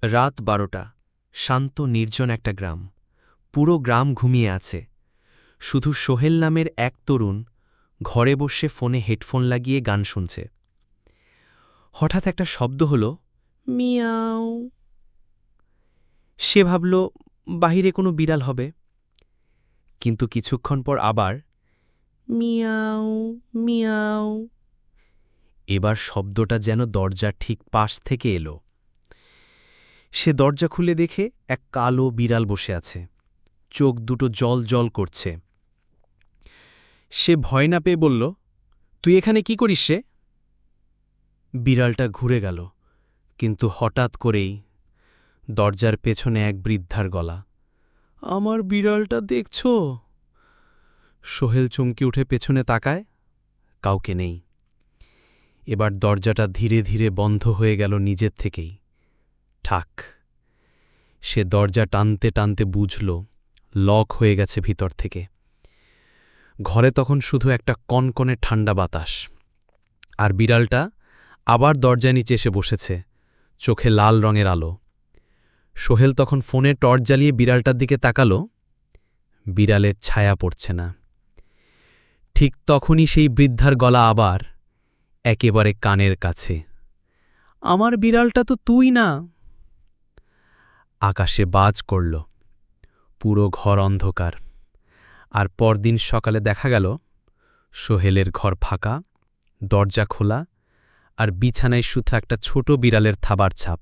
রাত ১২টা, শান্ত নির্জন একটা গ্রাম। পুরো গ্রাম ঘুমিয়ে আছে। শুধু সোহেল নামের এক তরুণ ঘরে বসে ফোনে হেডফোন লাগিয়ে গান শুনছে। হঠাৎ একটা শব্দ হল, মিয়াও। সে ভাবল বাহিরে কোনো বিড়াল হবে, কিন্তু কিছুক্ষণ পর আবার মিয়াও মিয়াও। এবার শব্দটা যেন দরজার ঠিক পাশ থেকে এলো। সে দরজা খুলে দেখে এক কালো বিড়াল বসে আছে, চোখ দুটো জল জল করছে। সে ভয় না পেয়ে বলল, তুই এখানে কি করিস রে? বিড়ালটা ঘুরে গেল, কিন্তু হঠাৎ করেই দরজার পেছনে এক বৃদ্ধার গলা, আমার বিড়ালটা দেখছ? সোহেল চমকে উঠে পেছনে তাকায়, কাউকে নেই। এবার দরজাটা ধীরে ধীরে বন্ধ হয়ে গেল নিজের থেকেই, ঠাক। সে দরজা টানতে টানতে বুঝল লক হয়ে গেছে ভিতর থেকে। ঘরে তখন শুধু একটা কনকনে ঠান্ডা বাতাস, আর বিড়ালটা আবার দরজা নিচে এসে বসেছে, চোখে লাল রঙের আলো। সোহেল তখন ফোনে টর্চ জ্বালিয়ে বিড়ালটার দিকে তাকাল, বিড়ালের ছায়া পড়ছে না। ঠিক তখনই সেই বৃদ্ধার গলা আবার একেবারে কানের কাছে, আমার বিড়ালটা তো তুই না। আকাশে বাজ করল, পুরো ঘর অন্ধকার। আর পরদিন সকালে দেখা গেল সোহেলের ঘর ফাঁকা, দরজা খোলা, আর বিছানায় শুধু একটা ছোট বিড়ালের থাবার ছাপ।